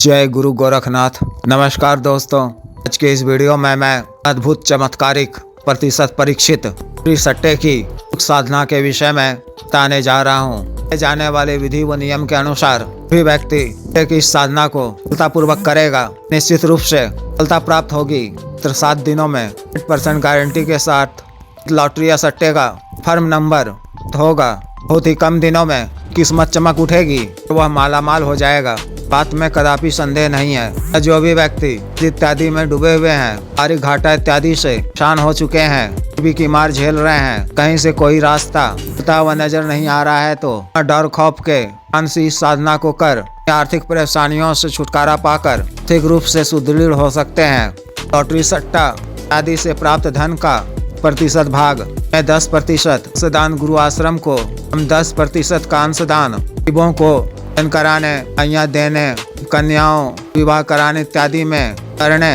जय गुरु गोरखनाथ। नमस्कार दोस्तों, आज के इस वीडियो में मैं अद्भुत चमत्कारिक प्रतिशत परीक्षित फ्री सट्टे की साधना के विषय में बताने जा रहा हूँ। जाने वाले विधि व नियम के अनुसार भी व्यक्ति एक इस साधना को सफलतापूर्वक करेगा, निश्चित रूप से सफलता प्राप्त होगी। 7 दिनों में 100% गारंटी के साथ लॉटरी या सट्टे का फर्म नंबर होगा। बहुत ही कम दिनों में किस्मत चमक उठेगी, वह मालामाल हो जाएगा। बात में कदापि संदेह नहीं है। जो भी व्यक्ति इत्यादि में डूबे हुए हैं, भारी घाटा इत्यादि से परेशान हो चुके हैं, गरीबी की मार झेल रहे हैं, कहीं से कोई रास्ता खुलता हुआ नजर नहीं आ रहा है, तो डर खौफ के मानसी इस साधना को कर आर्थिक परेशानियों से छुटकारा पाकर आर्थिक रूप से सुदृढ़ हो सकते हैं। लॉटरी सट्टा आदि से प्राप्त धन का प्रतिशत भाग में 10% अंशदान, गुरु आश्रम को हम 10% का अंशदान, गरीबों को दान कराने, कन्या देने, कन्याओं विवाह कराने इत्यादि में करने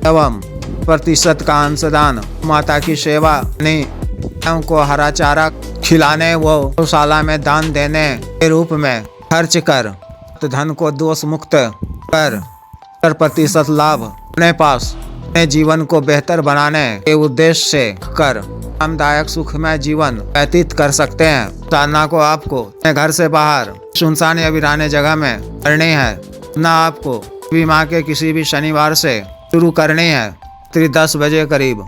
एवं प्रतिशत का अंशदान, माता की सेवा को हरा चारा खिलाने व गौशाला में दान देने के रूप में खर्च कर धन को दोष मुक्त कर 10% लाभ अपने पास अपने जीवन को बेहतर बनाने के उद्देश्य से कर आरामदायक सुखमय जीवन व्यतीत कर सकते हैं। साधना को आपको अपने घर से बाहर सुनसान या वीराने जगह में करनी है। ना आपको माह के किसी भी शनिवार से शुरू करनी है। 10 बजे करीब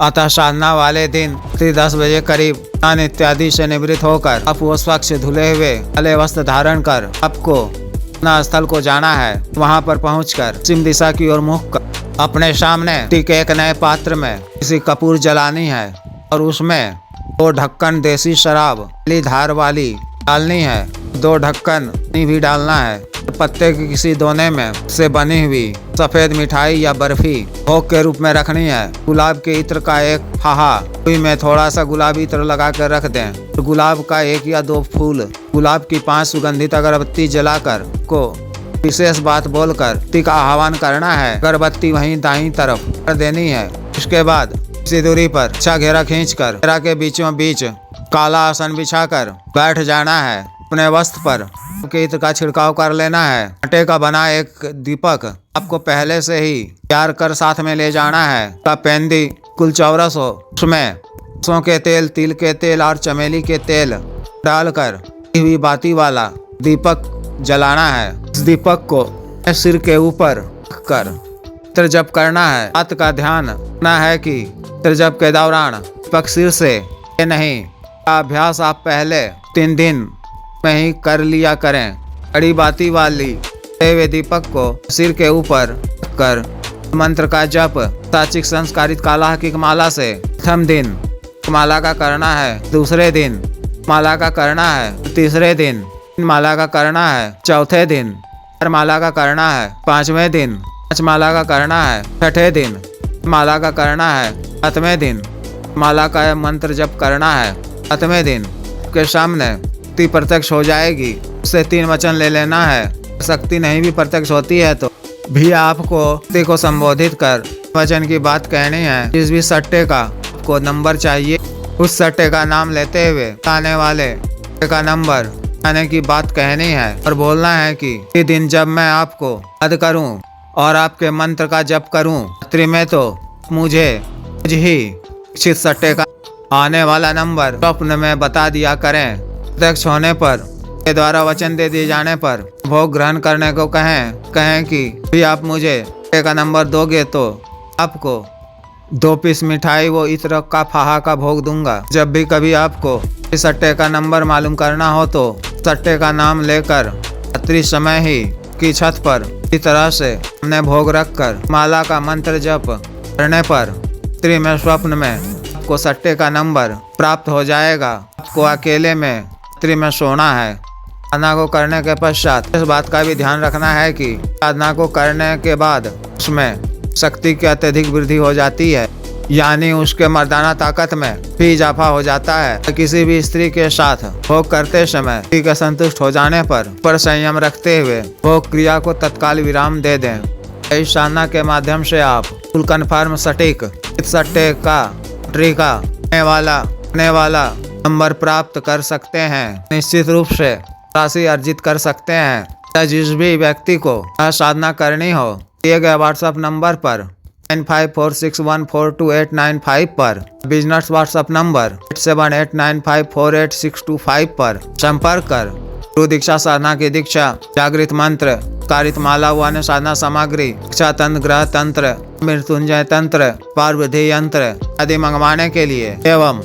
अतः साधना वाले दिन 10 बजे करीब स्नान इत्यादि से निवृत्त होकर आप वो स्वच्छ धुले हुए काले वस्त्र धारण कर आपको अपना स्थल को जाना है। वहां पर पहुंचकर पश्चिम दिशा की ओर मुख कर अपने सामने ठीक एक नए पात्र में किसी कपूर जलानी है और उसमें 2 ढक्कन देसी शराब पीली धार वाली डालनी है। 2 ढक्कन भी डालना है। पत्ते की किसी दोने में से बनी हुई सफेद मिठाई या बर्फी भोग के रूप में रखनी है। गुलाब के इत्र का एक फाहा में थोड़ा सा गुलाबी इत्र लगा कर रख दें। गुलाब का 1 या 2 फूल, गुलाब की 5 सुगंधित अगरबत्ती जलाकर को विशेष बात बोलकर का आह्वान करना है। अगरबत्ती वहीं दाईं तरफ कर देनी है। इसके बाद इसी दूरी पर अच्छा घेरा खींचकर घेरा के बीचों बीच काला आसन बिछाकर बैठ जाना है। अपने वस्त्र पर के इत्र का छिड़काव कर लेना है। आटे का बना एक दीपक आपको पहले से ही तैयार कर साथ में ले जाना है। का पेंदी कुल चौरस हो, उसमें सरसों के तेल, तिल के तेल और चमेली के तेल डालकर हुई बाती वाला दीपक जलाना है। इस दीपक को सिर के ऊपर कर इत्र जप करना है। बात का ध्यान रखना है कि इत्र जप के दौरान दीपक सिर से नहीं, अभ्यास आप पहले 3 दिन में ही कर लिया करें। बड़ी बाती वाली वे दीपक को सिर के ऊपर कर मंत्र का जप साचिक संस्कारित काला की माला से प्रथम दिन माला का करना है, दूसरे दिन माला का करना है, तीसरे दिन माला का करना है, चौथे दिन 4 माला का करना है, 5वें दिन 5 माला का करना है, 6ठे दिन माला का करना है, 7वें दिन माला का मंत्र जप करना है। 7वें दिन के सामने शक्ति प्रत्यक्ष हो जाएगी, उससे 3 वचन ले लेना है। शक्ति नहीं भी प्रत्यक्ष होती है तो भी आपको शक्ति को संबोधित कर वचन की बात कहनी है। जिस भी सट्टे का आपको नंबर चाहिए, उस सट्टे का नाम लेते हुए आने वाले का नंबर आने की बात कहनी है और बोलना है कि इस दिन जब मैं आपको याद करूं और आपके मंत्र का जप करूं, रात्रि में तो मुझे ही इच्छित सट्टे का आने वाला नंबर स्वप्न में बता दिया करें। प्रत्यक्ष होने पर के द्वारा वचन दे दिए जाने पर भोग ग्रहण करने को कहें कि भी आप मुझे सट्टे का नंबर दोगे तो आपको 2 पीस मिठाई वो इत्र का फाहा का भोग दूंगा। जब भी कभी आपको इस सट्टे का नंबर मालूम करना हो तो सट्टे का नाम लेकर रात्रि समय ही की छत पर इस तरह से हमने भोग रखकर माला का मंत्र जप करने पर रात्रि में स्वप्न में आपको सट्टे का नंबर प्राप्त हो जाएगा। आपको अकेले में रात्रि में सोना है। साधना को करने के पश्चात इस बात का भी ध्यान रखना है कि साधना को करने के बाद उसमें शक्ति की अत्यधिक वृद्धि हो जाती है, यानी उसके मर्दाना ताकत में भी इजाफा हो जाता है। किसी भी स्त्री के साथ भोग करते समय स्त्री के संतुष्ट हो जाने पर संयम रखते हुए भोग क्रिया को तत्काल विराम दे दें। इस साधना के माध्यम से आप फुल कन्फर्म सटीक सट्टे का वाला नंबर प्राप्त कर सकते हैं। निश्चित रूप से राशि अर्जित कर सकते हैं। जिस भी व्यक्ति को साधना करनी हो दिए गए व्हाट्सएप नंबर पर 9546142895 पर, बिजनेस व्हाट्सएप नंबर 8789548625 पर संपर्क कर गुरु दीक्षा साधना की दीक्षा, जागृत मंत्र, कारित माला व अन्य साधना सामग्री, दीक्षा तंत्र, ग्रह तंत्र, मृत्युंजय तंत्र, पार्वती यंत्र आदि मंगवाने के लिए एवं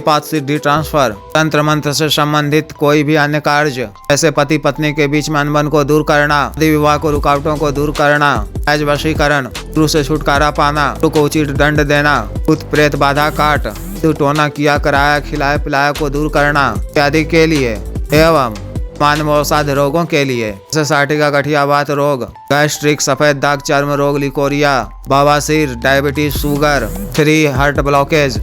पात सिद्धि ट्रांसफर, तंत्र मंत्र से संबंधित कोई भी अन्य कार्य, ऐसे पति पत्नी के बीच में अनबन को दूर करना, आदि विवाह को रुकावटों को दूर करना, आज वशीकरण, गुरु से छुटकारा पाना, गुरु को उचित दंड देना, भूत प्रेत बाधा काट, टोना किया कराया खिलाया पिलाया को दूर करना इत्यादि के लिए एवं मानवसाध रोगों के लिए जैसे साटिका, गठियावात रोग, गैस्ट्रिक, सफेद दाग, चर्म रोग, लिकोरिया, बवासीर, diabetes, sugar, 3 heart blockage,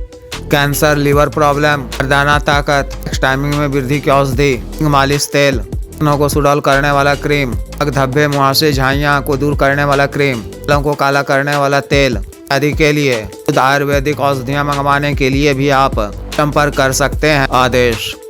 cancer, liver problem, मर्दाना ताकत, टाइमिंग में वृद्धि की औषधि, मालिश तेल, को सुडौल करने वाला क्रीम, धब्बे, मुहासे, झाइयाँ को दूर करने वाला क्रीम, बालों को काला करने वाला तेल आदि के लिए आयुर्वेदिक औषधियाँ मंगवाने के लिए भी आप संपर्क कर सकते हैं। आदेश।